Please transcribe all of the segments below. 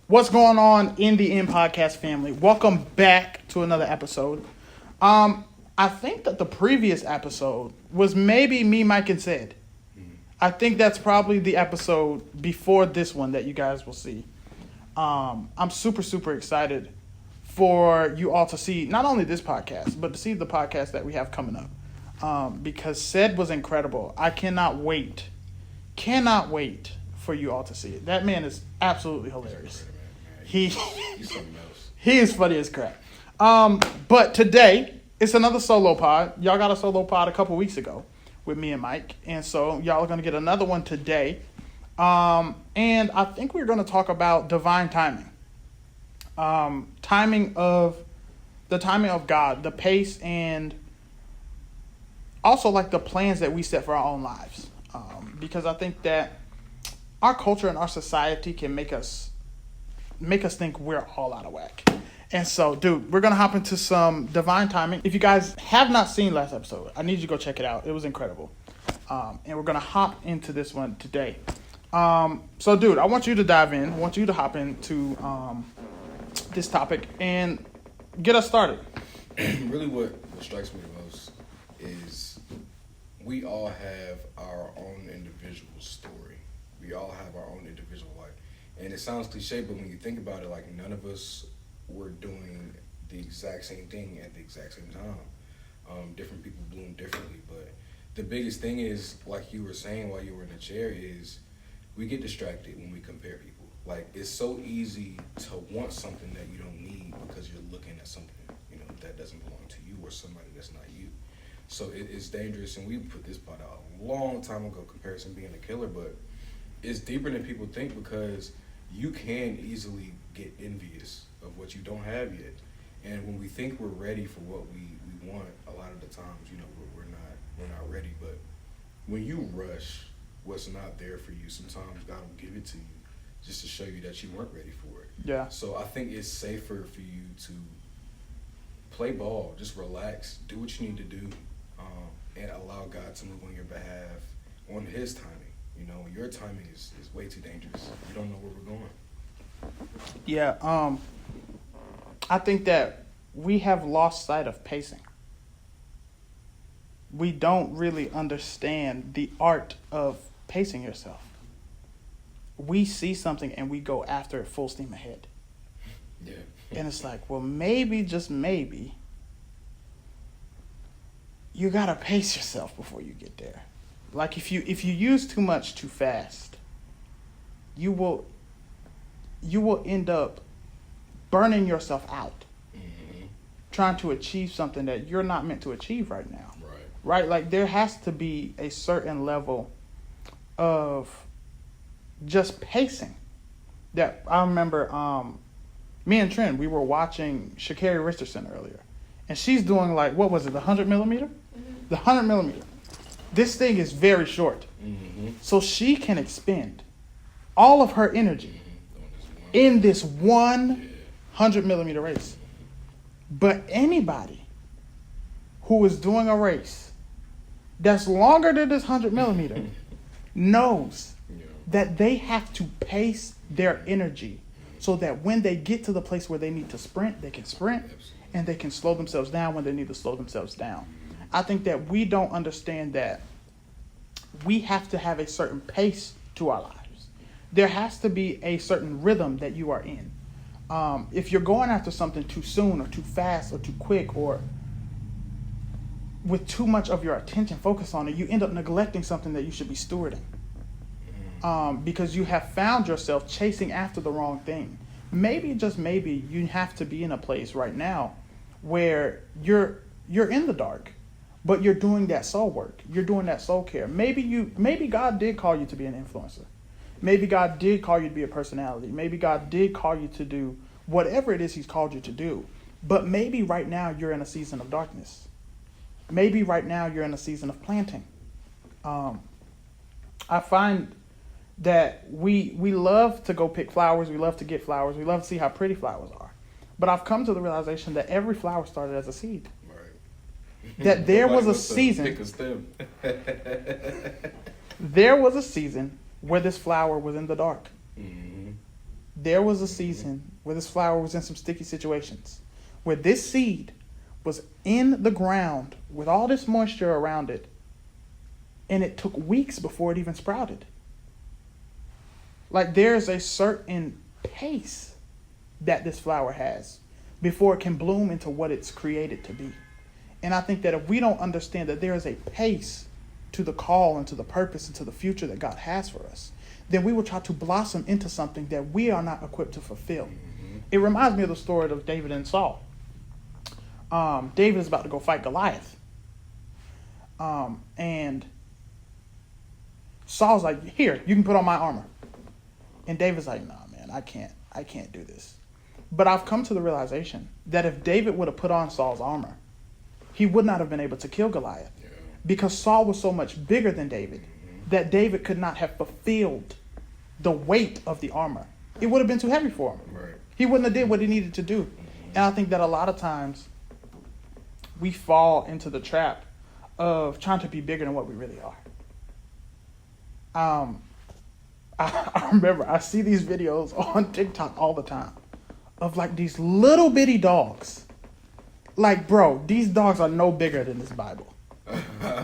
What's going on in the End Podcast family? Welcome back to another episode. I think that the previous episode was maybe me, Mike, and Sid. I think that's probably the episode before this one that you guys will see. I'm super excited for you all to see not only this podcast, but to see the podcast that we have coming up. Because Sid was incredible. I cannot wait for you all to see it. That man is absolutely hilarious. He's something else. He is funny as crap. But today, it's another solo pod. Y'all got a solo pod a couple weeks ago with me and Mike. And so y'all are going to get another one today. And I think we're going to talk about divine timing. The timing of God, the pace, and also like the plans that we set for our own lives. Because I think that our culture and our society can make us think we're all out of whack. And so, dude, we're going to hop into some divine timing. If you guys have not seen last episode, I need you to go check it out. It was incredible. And we're going to hop into this one today. So, dude, I want you to dive in. I want you to hop into this topic and get us started. Really what strikes me the most is we all have our own individual story. We all have our own individual life. And it sounds cliche, but when you think about it, like none of us were doing the exact same thing at the exact same time. Different people bloom differently, but the biggest thing is, like you were saying while you were in the chair, is we get distracted when we compare people. Like, it's so easy to want something that you don't need because you're looking at something, that doesn't belong to you or somebody that's not you. So it's dangerous, and we put this part out a long time ago, comparison being a killer, but it's deeper than people think because you can easily get envious of what you don't have yet. And when we think we're ready for what we want, a lot of the times, we're not ready. But when you rush what's not there for you, sometimes God will give it to you just to show you that you weren't ready for it. Yeah. So I think it's safer for you to play ball, just relax, do what you need to do, and allow God to move on your behalf on His timing. Your timing is way too dangerous. You don't know where we're going. Yeah, I think that we have lost sight of pacing. We don't really understand the art of pacing yourself. We see something and we go after it full steam ahead. Yeah. And it's like, well, maybe, just maybe, you gotta pace yourself before you get there. Like if you use too much too fast, you will end up burning yourself out, trying to achieve something that you're not meant to achieve right now. Right? Like there has to be a certain level of just pacing. That I remember, me and Trent, we were watching Sha'Carri Richardson earlier, and she's doing like, what was it, the 100 millimeter? The 100 millimeter. This thing is very short. So she can expend all of her energy in this 100 millimeter race. But anybody who is doing a race that's longer than this 100 millimeter knows that they have to pace their energy so that when they get to the place where they need to sprint, they can sprint, and they can slow themselves down when they need to slow themselves down. I think that we don't understand that we have to have a certain pace to our lives. There has to be a certain rhythm that you are in. If you're going after something too soon or too fast or too quick or with too much of your attention focused on it, you end up neglecting something that you should be stewarding. Because you have found yourself chasing after the wrong thing. Maybe, just maybe, you have to be in a place right now where you're in the dark, but you're doing that soul work. You're doing that soul care. Maybe God did call you to be an influencer. Maybe God did call you to be a personality. Maybe God did call you to do whatever it is He's called you to do. But maybe right now you're in a season of darkness. Maybe right now you're in a season of planting. I find that we love to go pick flowers. We love to get flowers. We love to see how pretty flowers are. But I've come to the realization that every flower started as a seed. That there was a season. There was a season where this flower was in the dark. there was a season where this flower was in some sticky situations, where this seed was in the ground with all this moisture around it, and it took weeks before it even sprouted. Like, there's a certain pace that this flower has before it can bloom into what it's created to be. And I think that if we don't understand that there is a pace to the call and to the purpose and to the future that God has for us, then we will try to blossom into something that we are not equipped to fulfill. Mm-hmm. It reminds me of the story of David and Saul. David is about to go fight Goliath. And Saul's like, here, you can put on my armor. And David's like, nah, man, I can't do this. But I've come to the realization that if David would have put on Saul's armor, he would not have been able to kill Goliath. Yeah. Because Saul was so much bigger than David that David could not have fulfilled the weight of the armor. It would have been too heavy for him. Right. He wouldn't have did what he needed to do. And I think that a lot of times we fall into the trap of trying to be bigger than what we really are. I remember I see these videos on TikTok all the time of like these little bitty dogs. Like, bro, these dogs are no bigger than this Bible.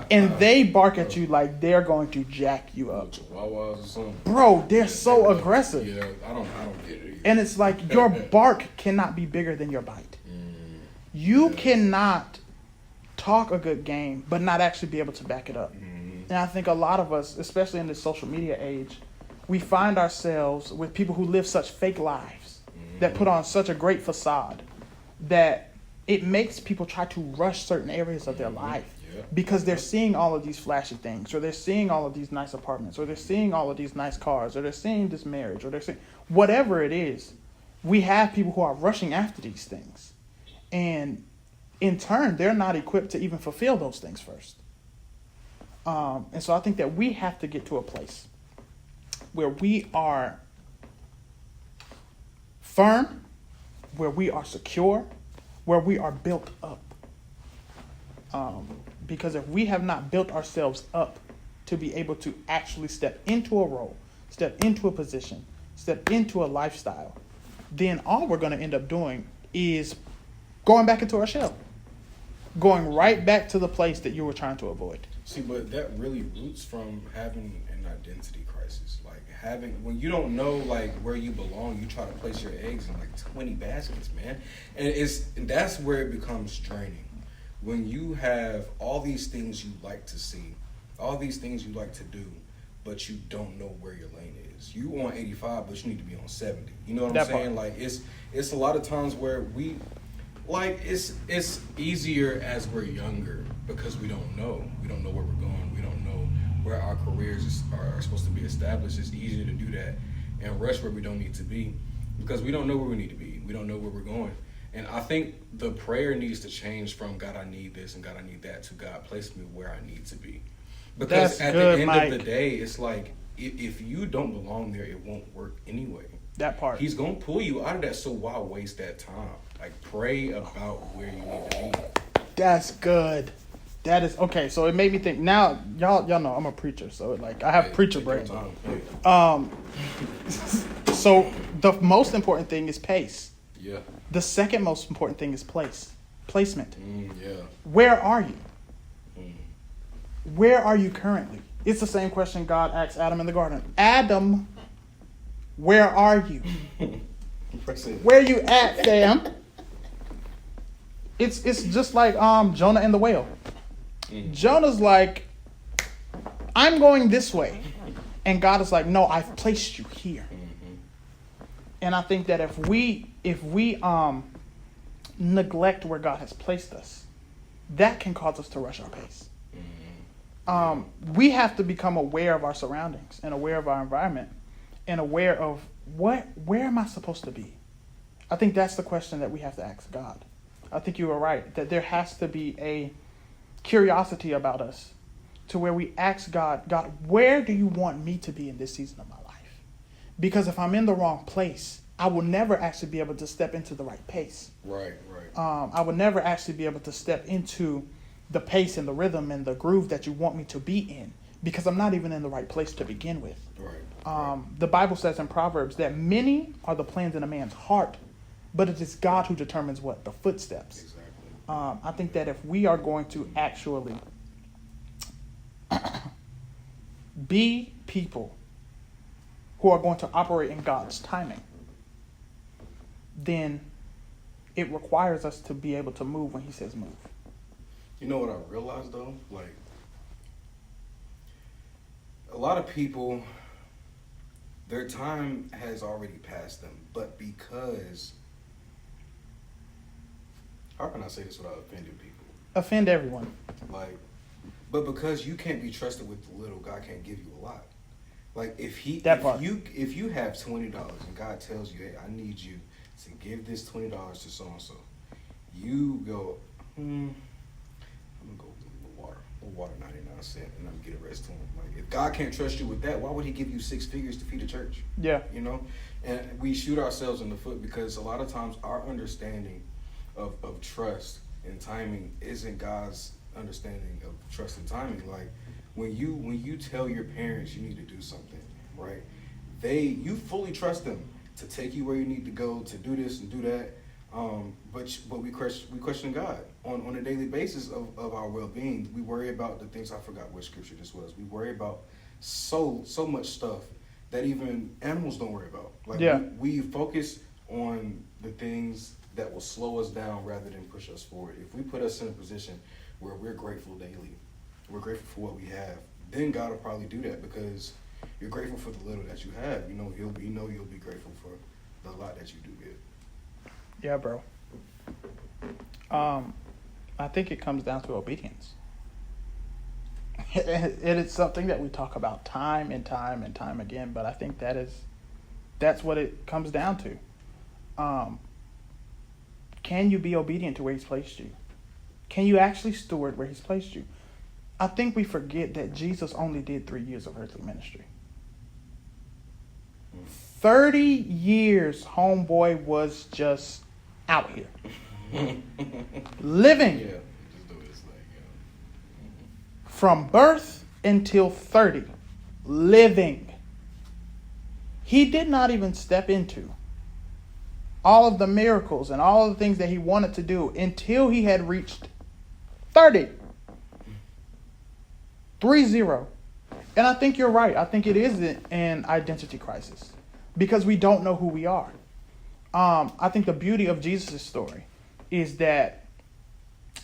And they bark at you like they're going to jack you up. Chihuahuas or something. Bro, they're so aggressive. Yeah, I don't get it either. And it's like your bark cannot be bigger than your bite. You cannot talk a good game, but not actually be able to back it up. And I think a lot of us, especially in this social media age, we find ourselves with people who live such fake lives that put on such a great facade that it makes people try to rush certain areas of their life because they're seeing all of these flashy things, or they're seeing all of these nice apartments, or they're seeing all of these nice cars, or they're seeing this marriage, or they're seeing whatever it is. We have people who are rushing after these things. And in turn, they're not equipped to even fulfill those things first. And so I think that we have to get to a place where we are firm, where we are secure, where we are built up. Because if we have not built ourselves up to be able to actually step into a role, step into a position, step into a lifestyle, then all we're going to end up doing is going back into our shell. Going right back to the place that you were trying to avoid. See, but that really roots from having an identity crisis. Like when you don't know like where you belong, you try to place your eggs in like 20 baskets, man. And that's where it becomes draining. When you have all these things you like to see, all these things you like to do, but you don't know where your lane is. You on 85, but you need to be on 70. You know what I'm saying? Like it's a lot of times where we like it's easier as we're younger because we don't know. We don't know where we're going. We don't know where our careers are supposed to be established. It's easier to do that and rush where we don't need to be because we don't know where we need to be. We don't know where we're going. And I think the prayer needs to change from God, I need this, and God, I need that, to God, place me where I need to be. Because at the end of the day, it's like, if you don't belong there, it won't work anyway. That part. He's going to pull you out of that, so why waste that time? Like, pray about where you need to be. That's good. That is, okay, so it made me think, now, y'all know I'm a preacher, so like, I have preacher brain. So, the most important thing is pace. Yeah. The second most important thing is placement. Yeah. Where are you? Where are you currently? It's the same question God asked Adam in the garden. Adam, where are you? Where you at, fam? It's just like Jonah and the whale. Jonah's like, I'm going this way. And God is like, no, I've placed you here. And I think that if we neglect where God has placed us, that can cause us to rush our pace. We have to become aware of our surroundings and aware of our environment and aware of where am I supposed to be? I think that's the question that we have to ask God. I think you were right, that there has to be a curiosity about us to where we ask God, where do you want me to be in this season of my life? Because if I'm in the wrong place, I will never actually be able to step into the right pace. Right. I will never actually be able to step into the pace and the rhythm and the groove that you want me to be in, because I'm not even in the right place to begin with. Right. The Bible says in Proverbs that many are the plans in a man's heart, but it is God who determines what? The footsteps. Exactly. I think that if we are going to actually be people who are going to operate in God's timing, then it requires us to be able to move when he says move. You know what I realized though? Like, a lot of people, their time has already passed them, but because, how can I say this without offending people? Offend everyone. Like, but because you can't be trusted with the little, God can't give you a lot. Like, if you have $20 and God tells you, hey, I need you to give this $20 to so and so, you go, I'm gonna go with water 99¢, and I'm gonna get a rest to him. Like, if God can't trust you with that, why would he give you 6 figures to feed a church? Yeah. You know? And we shoot ourselves in the foot because a lot of times our understanding of trust and timing isn't God's understanding of trust and timing. Like, when you tell your parents you need to do something, right? You fully trust them to take you where you need to go, to do this and do that. But we question God on a daily basis of our well-being. We worry about the things, I forgot what scripture this was. We worry about so much stuff that even animals don't worry about. Like, yeah. we focus on the things that will slow us down rather than push us forward. If we put us in a position where we're grateful daily, we're grateful for what we have, then God will probably do that because you're grateful for the little that you have. You'll be grateful for the lot that you do get. Yeah, bro. I think it comes down to obedience. It is something that we talk about time and time and time again, but I think that's what it comes down to. Can you be obedient to where he's placed you? Can you actually steward where he's placed you? I think we forget that Jesus only did 3 years of earthly ministry. 30 years, homeboy was just out here. Living. Yeah, just do his thing, yeah. From birth until 30. Living. He did not even step into all of the miracles and all of the things that he wanted to do until he had reached 30. 3-0. And I think you're right. I think it is an identity crisis because we don't know who we are. I think the beauty of Jesus' story is that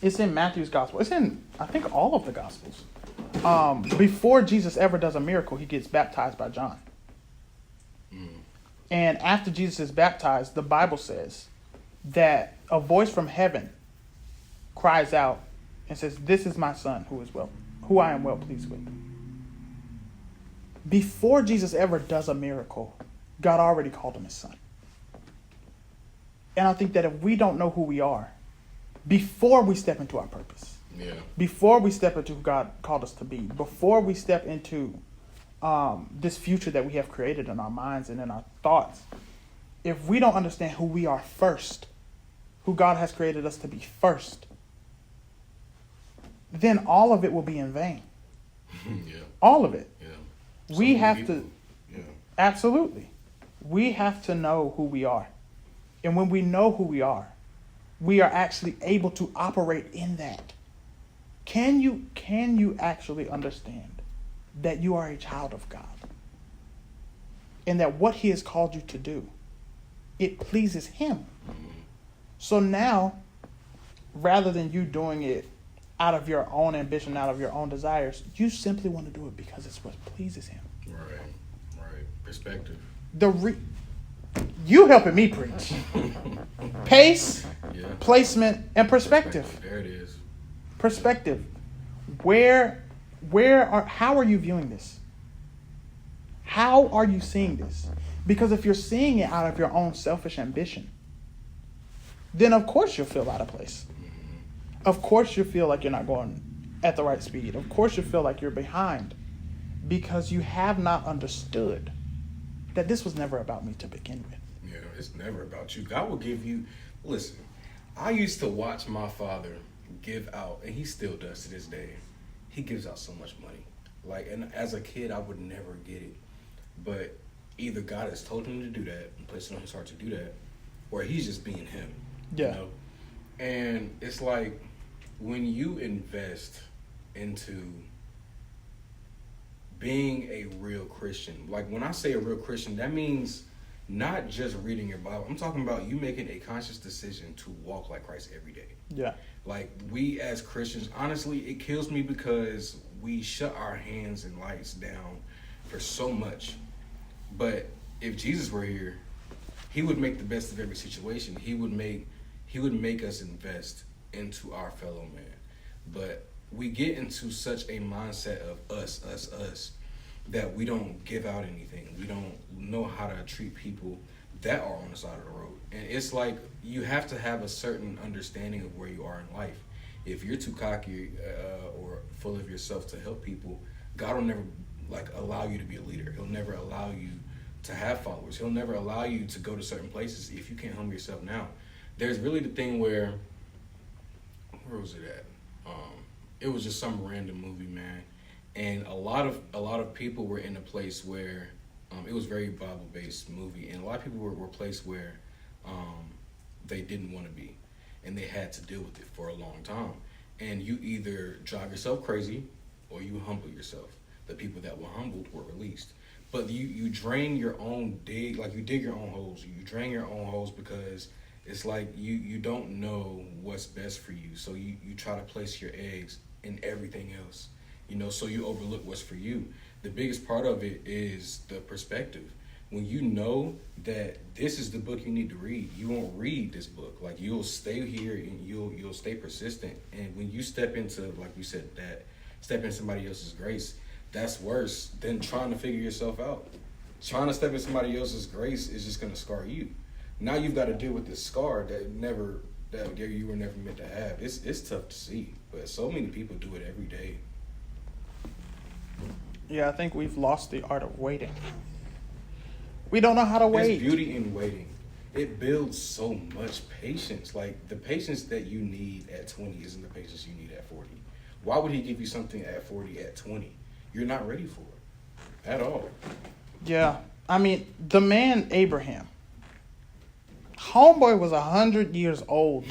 it's in Matthew's gospel. It's in, I think, all of the gospels. Before Jesus ever does a miracle, he gets baptized by John. And after Jesus is baptized, the Bible says that a voice from heaven cries out and says, "This is my son who I am well pleased with." Before Jesus ever does a miracle, God already called him his son. And I think that if we don't know who we are, before we step into our purpose, before we step into who God called us to be, before we step into this future that we have created in our minds and in our thoughts, if we don't understand who we are first, who God has created us to be first, then all of it will be in vain. Yeah. All of it. Yeah. We have to, Yeah. absolutely. We have to know who we are. And when we know who we are actually able to operate in that. Can you actually understand that you are a child of God? And that what he has called you to do, it pleases him. So now, rather than you doing it out of your own ambition, out of your own desires, you simply want to do it because it's what pleases him. Right. Perspective. You helping me preach. Pace, Yeah. placement, and perspective. There it is. Perspective. How are you viewing this? How are you seeing this? Because if you're seeing it out of your own selfish ambition, then of course you'll feel out of place. Of course you feel like you're not going at the right speed. Of course you feel like you're behind because you have not understood that this was never about me to begin with. Yeah, it's never about you. God will give you, listen, I used to watch my father give out, and he still does to this day. He gives out so much money. Like, and as a kid, I would never get it. But either God has told him to do that and placed it on his heart to do that, or he's just being him. Yeah. You know? And it's like when you invest into being a real Christian, like when I say a real Christian, that means not just reading your Bible. I'm talking about you making a conscious decision to walk like Christ every day. Yeah. Like, we as Christians, honestly, it kills me because we shut our hands and lights down for so much. But if Jesus were here, he would make the best of every situation. He would make us invest into our fellow man. But we get into such a mindset of us, that we don't give out anything. We don't know how to treat people that are on the side of the road. And it's like you have to have a certain understanding of where you are in life. If you're too cocky or full of yourself to help people, God will never allow you to be a leader. He'll never allow you to have followers. He'll never allow you to go to certain places if you can't humble yourself now. There's really the thing where was it at? It was just some random movie, man. And a lot of people were in a place where it was very Bible-based movie, and a lot of people were placed where they didn't want to be, and they had to deal with it for a long time. And you either drive yourself crazy or you humble yourself. The people that were humbled were released. But you drain your own dig, like you dig your own holes. You drain your own holes because it's like you don't know what's best for you. So you try to place your eggs in everything else, so you overlook what's for you. The biggest part of it is the perspective. When you know that this is the book you need to read, you won't read this book. Like, you'll stay here and you'll stay persistent. And when you step into, like you said, step in somebody else's grace, that's worse than trying to figure yourself out. Trying to step in somebody else's grace is just going to scar you. Now you've got to deal with this scar that you were never meant to have. It's tough to see, but so many people do it every day. Yeah, I think we've lost the art of waiting. We don't know how to wait. There's beauty in waiting. It builds so much patience. Like, the patience that you need at 20 isn't the patience you need at 40. Why would he give you something at 40 at 20? You're not ready for it at all. Yeah. I mean, the man Abraham, homeboy was 100 years old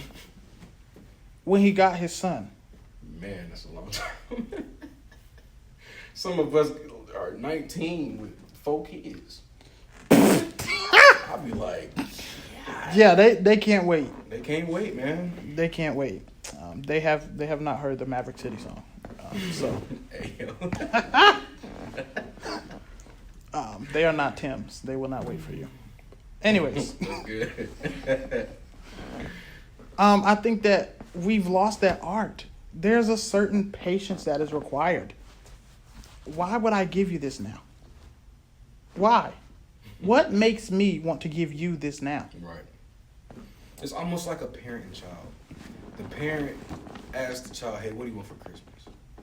when he got his son. Man, that's a long time. Some of us are 19 with 4 kids. I'll be like, yeah, they can't wait. They can't wait, man. They can't wait. They have not heard the Maverick City song. So Hey, yo. they are not Tim's. They will not wait for you. Anyways, That's good. I think that we've lost that art. There's a certain patience that is required. Why would I give you this now? Why? What makes me want to give you this now? Right. It's almost like a parent and child. The parent asks the child, hey, what do you want for Christmas?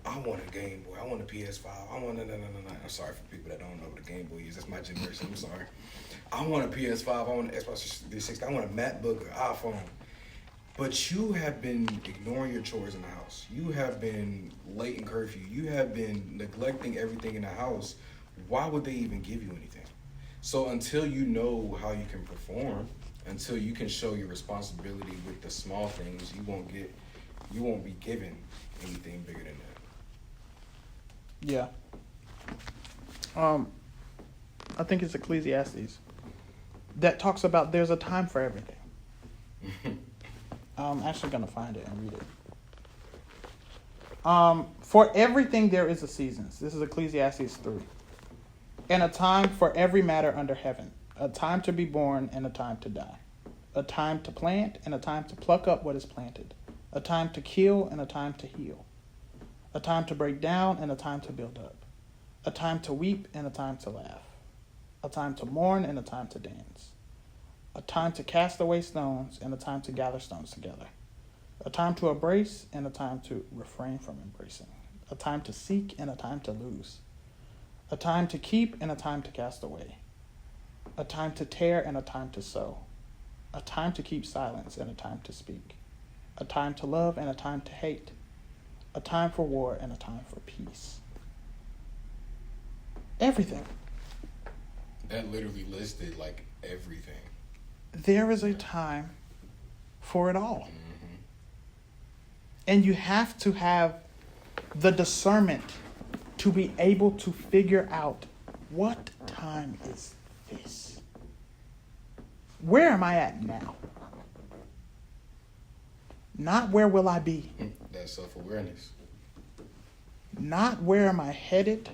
I want a Game Boy. I want a PS5. I want no. I'm sorry for people that don't know what a Game Boy is. That's my generation. I'm sorry. I want a PS5. I want an Xbox 360. I want a MacBook or iPhone. But you have been ignoring your chores in the house. You have been late in curfew. You have been neglecting everything in the house. Why would they even give you anything? So until you know how you can perform, until you can show your responsibility with the small things, you won't be given anything bigger than that. Yeah. I think it's Ecclesiastes that talks about there's a time for everything. I'm actually going to find it and read it. For everything there is a season. This is Ecclesiastes 3. And a time for every matter under heaven. A time to be born and a time to die. A time to plant and a time to pluck up what is planted. A time to kill and a time to heal. A time to break down and a time to build up. A time to weep and a time to laugh. A time to mourn and a time to dance. A time to cast away stones and a time to gather stones together. A time to embrace and a time to refrain from embracing. A time to seek and a time to lose. A time to keep and a time to cast away. A time to tear and a time to sow. A time to keep silence and a time to speak. A time to love and a time to hate. A time for war and a time for peace. Everything. That literally listed like everything. There is a time for it all. And you have to have the discernment to be able to figure out, what time is this? Where am I at now? Not where will I be. That self-awareness. Not where am I headed,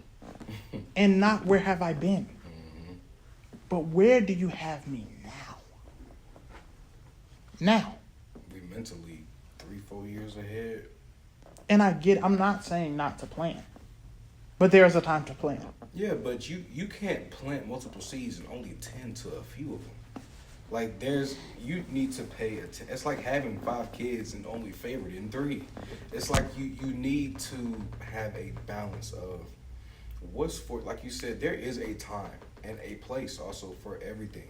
and not where have I been. But where do you have me now? Now. We mentally 3-4 years ahead. And I'm not saying not to plan, but there's a time to plan. Yeah, but you can't plant multiple seeds and only tend to a few of them. Like you need to pay attention. It's like having 5 kids and only favored in 3. It's like you need to have a balance of what's for, like you said, there is a time and a place also for everything.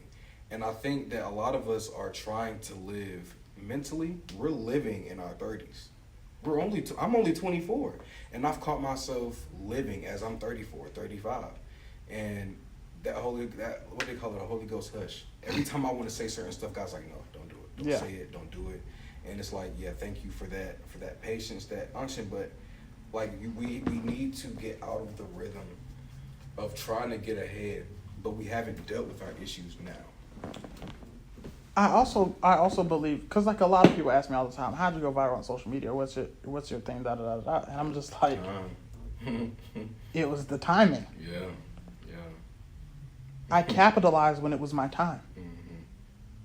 And I think that a lot of us are trying to live mentally. We're living in our 30s. I'm only 24, and I've caught myself living as I'm 34, 35. And what they call it, a Holy Ghost hush. Every time I want to say certain stuff, God's like, no, don't do it. Don't say it. Don't do it. And it's like, yeah, thank you for that patience, that unction. But like we need to get out of the rhythm of trying to get ahead, but we haven't dealt with our issues now. I also believe, because like a lot of people ask me all the time, how'd you go viral on social media? What's your thing? Da da da da. And I'm just like, it was the timing. Yeah. I capitalized when it was my time.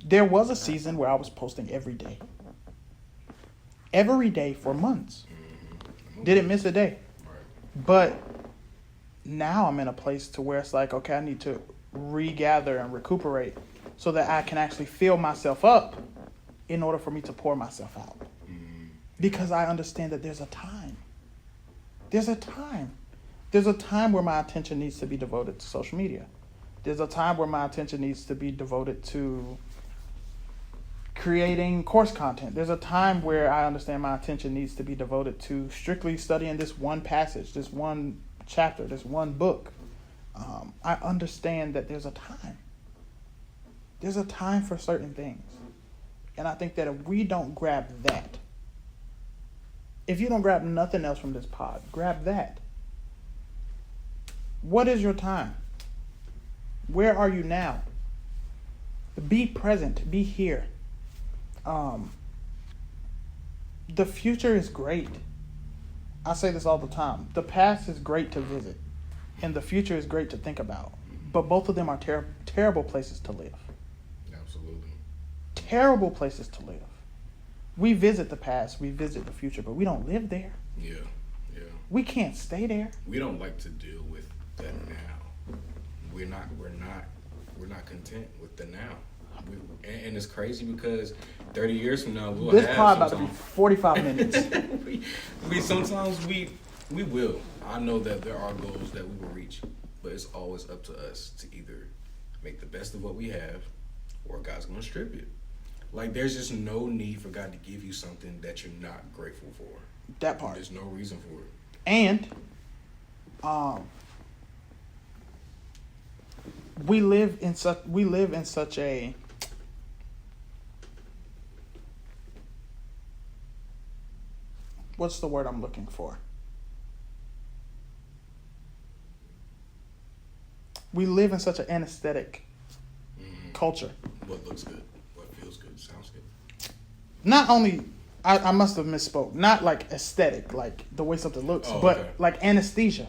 There was a season where I was posting every day. Every day for months. Didn't miss a day. But now I'm in a place to where it's like, okay, I need to regather and recuperate so that I can actually fill myself up in order for me to pour myself out. Because I understand that there's a time. There's a time. There's a time where my attention needs to be devoted to social media. There's a time where my attention needs to be devoted to creating course content. There's a time where I understand my attention needs to be devoted to strictly studying this one passage, this one chapter, this one book. I understand that there's a time. There's a time for certain things. And I think that if we don't grab that, if you don't grab nothing else from this pod, grab that. What is your time? Where are you now? Be present. Be here. The future is great. I say this all the time. The past is great to visit, and the future is great to think about. But both of them are terrible places to live. Absolutely. Terrible places to live. We visit the past, we visit the future, but we don't live there. Yeah. We can't stay there. We don't like to deal with that now. We're not content with the now. And it's crazy because 30 years from now we'll this have pod about to be 45 minutes. we sometimes we will. I know that there are goals that we will reach, but it's always up to us to either make the best of what we have, or God's gonna strip it. Like there's just no need for God to give you something that you're not grateful for. That part. There's no reason for it. And we live in such a what's the word I'm looking for? We live in such an anesthetic culture. What looks good, what feels good, sounds good. Not only, I must have misspoke. Not like aesthetic, like the way something looks, but like anesthesia.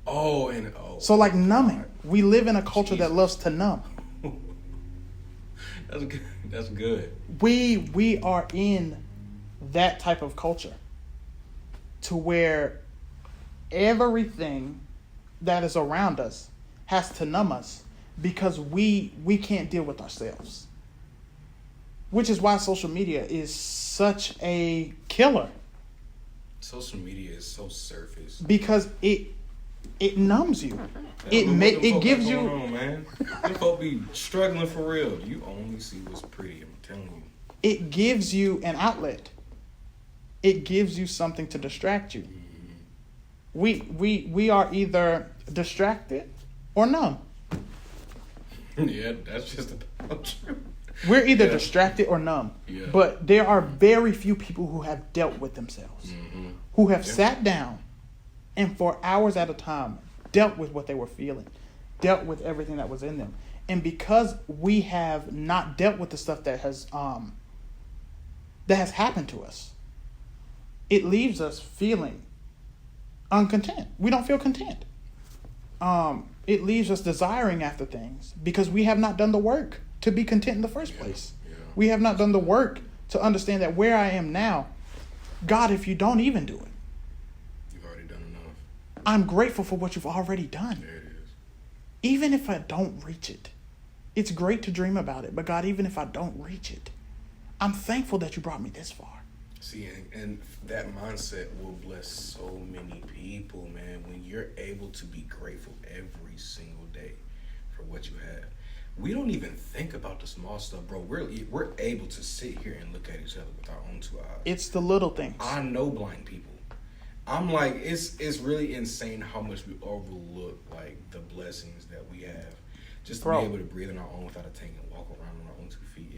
So like numbing. We live in a culture that loves to numb. That's good. That's good. We are in that type of culture to where everything that is around us has to numb us because we can't deal with ourselves. Which is why social media is such a killer. Social media is so surface. Because it numbs you. It gives you. Man. Them folk be struggling for real. You only see what's pretty. I'm telling you. It gives you an outlet. It gives you something to distract you. We are either distracted or numb. Yeah, that's just about true. We're either distracted or numb. Yeah. But there are very few people who have dealt with themselves, who have sat down and for hours at a time dealt with what they were feeling, dealt with everything that was in them. And because we have not dealt with the stuff that has happened to us, it leaves us feeling uncontent. We don't feel content. It leaves us desiring after things because we have not done the work to be content in the first place. Yeah. We have not done the work to understand that where I am now, God, if you don't even do it, you've already done enough. I'm grateful for what you've already done. There it is. Even if I don't reach it, it's great to dream about it. But God, even if I don't reach it, I'm thankful that you brought me this far. See, and that mindset will bless so many people, man. When you're able to be grateful every single day for what you have. We don't even think about the small stuff, bro. We're able to sit here and look at each other with our own two eyes. It's the little things. I know blind people. I'm like, it's really insane how much we overlook like the blessings that we have. Just to be able to breathe on our own without a tank and walk around on our own 2 feet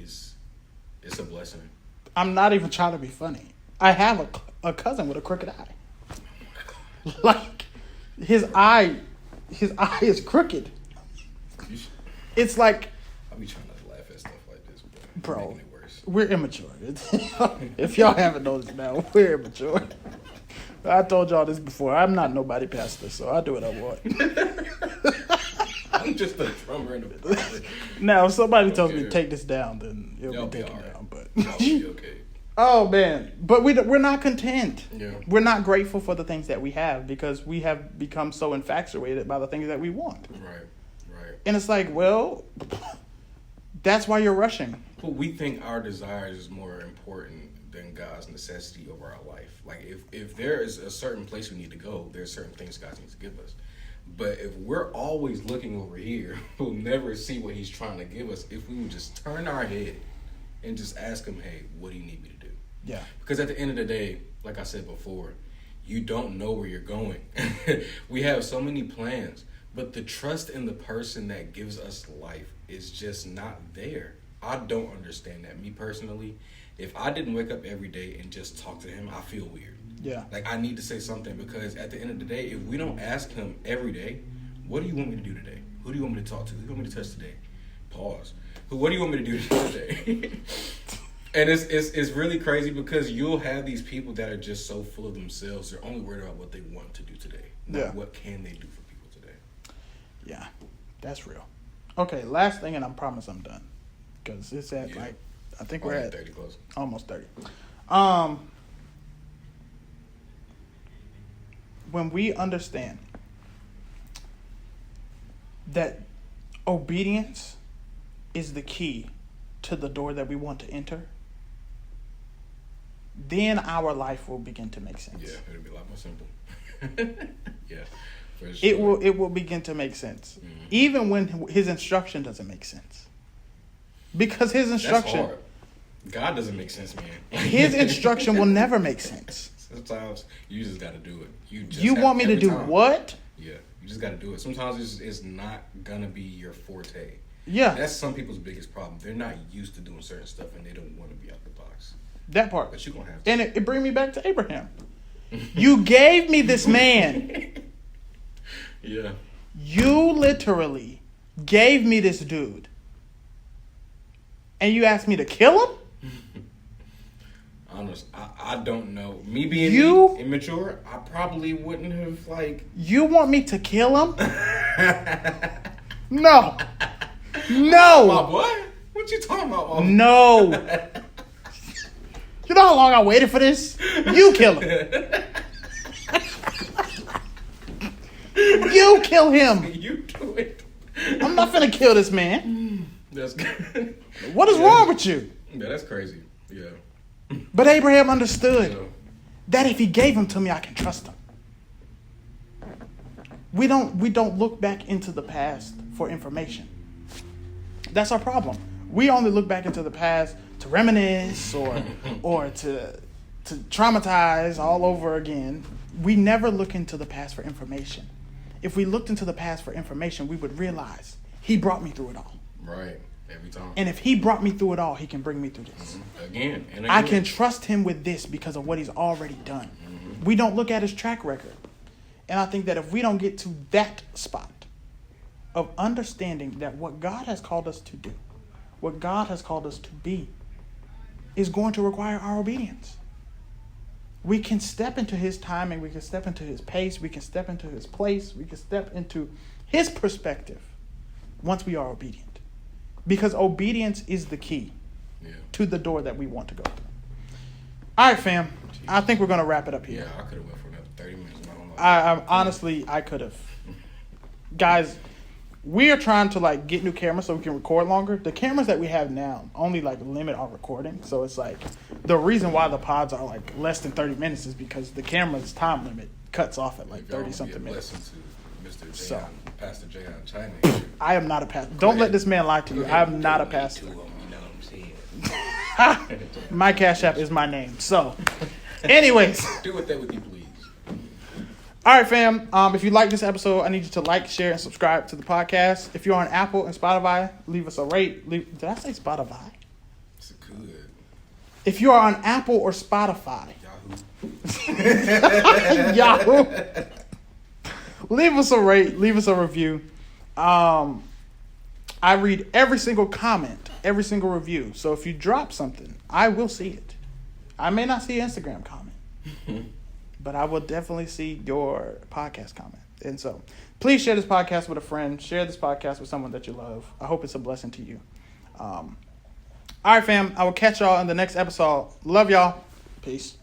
it's a blessing. I'm not even trying to be funny. I have a cousin with a crooked eye. Oh my God. Like his eye is crooked. It's like, I be trying to laugh at stuff like this, but bro, making it worse. We're immature. If y'all haven't noticed now, we're immature. I told y'all this before. I'm not nobody pastor, so I do what I want. I'm just a drummer in the band. Now, if somebody tells me to take this down, then it'll be taken down. But Y'all be okay. Oh man, but we're not content. Yeah. We're not grateful for the things that we have because we have become so infatuated by the things that we want. Right. And it's like, well, that's why you're rushing. But we think our desires is more important than God's necessity over our life. Like if there is a certain place we need to go, there's certain things God needs to give us. But if we're always looking over here, we'll never see what he's trying to give us if we would just turn our head and just ask him, hey, what do you need me to do? Yeah. Because at the end of the day, like I said before, you don't know where you're going. We have so many plans, but the trust in the person that gives us life is just not there. I don't understand that. Me personally, if I didn't wake up every day and just talk to him, I feel weird. Yeah. Like I need to say something because at the end of the day, if we don't ask him every day, what do you want me to do today? Who do you want me to talk to? Who do you want me to touch today? Pause. What do you want me to do today? And it's really crazy because you'll have these people that are just so full of themselves. They're only worried about what they want to do today. Not what can they do for people today. Yeah, that's real. Okay, last thing, and I promise I'm done. Because it's at like, I think we're at 30 close. Almost 30. When we understand that obedience is the key to the door that we want to enter, then our life will begin to make sense. Yeah, it'll be a lot more simple. Yeah. For sure. It will begin to make sense. Mm-hmm. Even when his instruction doesn't make sense. Because his instruction... That's hard. God doesn't make sense, man. His instruction will never make sense. Sometimes you just got to do it. You want me to do what? Yeah, you just got to do it. Sometimes it's not going to be your forte. Yeah. That's some people's biggest problem. They're not used to doing certain stuff and they don't want to be out the box. That part. But you're going to have to. And it brings me back to Abraham. You gave me this man. Yeah. You literally gave me this dude. And you asked me to kill him? Honest, I don't know. Me being immature, I probably wouldn't have, like... You want me to kill him? No. No. My boy? What you talking about, Mom? No. You know how long I waited for this? You kill him. You kill him. You do it. I'm not finna kill this man. That's good. What is wrong with you? Yeah, that's crazy. Yeah. But Abraham understood that if he gave him to me, I can trust him. We don't look back into the past for information. That's our problem. We only look back into the past to reminisce or to traumatize all over again. We never look into the past for information. if we looked into the past for information, we would realize he brought me through it all. Right. Every time. And if he brought me through it all, he can bring me through this. Again and again. I can trust him with this because of what he's already done. We don't look at his track record. And I think that if we don't get to that spot of understanding that what God has called us to do, what God has called us to be, is going to require our obedience. We can step into his timing, we can step into his pace, we can step into his place, we can step into his perspective once we are obedient. Because obedience is the key to the door that we want to go through. All right, fam. I think we're going to wrap it up here. Yeah, I could have went for another 30 minutes. Honestly, I could have. Guys, we are trying to like get new cameras so we can record longer. The cameras that we have now only like limit our recording. So it's like the reason why the pods are like less than 30 minutes is because the camera's time limit cuts off at like 30 something minutes. Mr. Jayon, So, Pastor Jayon China. I am not a pastor. Don't let this man lie to you. I am not a pastor. You know what I'm saying? My Cash App is my name. So, anyways. Do with that with you, please. All right, fam. If you like this episode, I need you to like, share, and subscribe to the podcast. If you're on Apple and Spotify, leave us a rate. Did I say Spotify? It's good. If you are on Apple or Spotify, Yahoo. Yahoo, leave us a rate, leave us a review. I read every single comment, every single review. So if you drop something, I will see it. I may not see an Instagram comment, but I will definitely see your podcast comment. And so please share this podcast with a friend. Share this podcast with someone that you love. I hope it's a blessing to you. All right, fam. I will catch y'all in the next episode. Love y'all. Peace.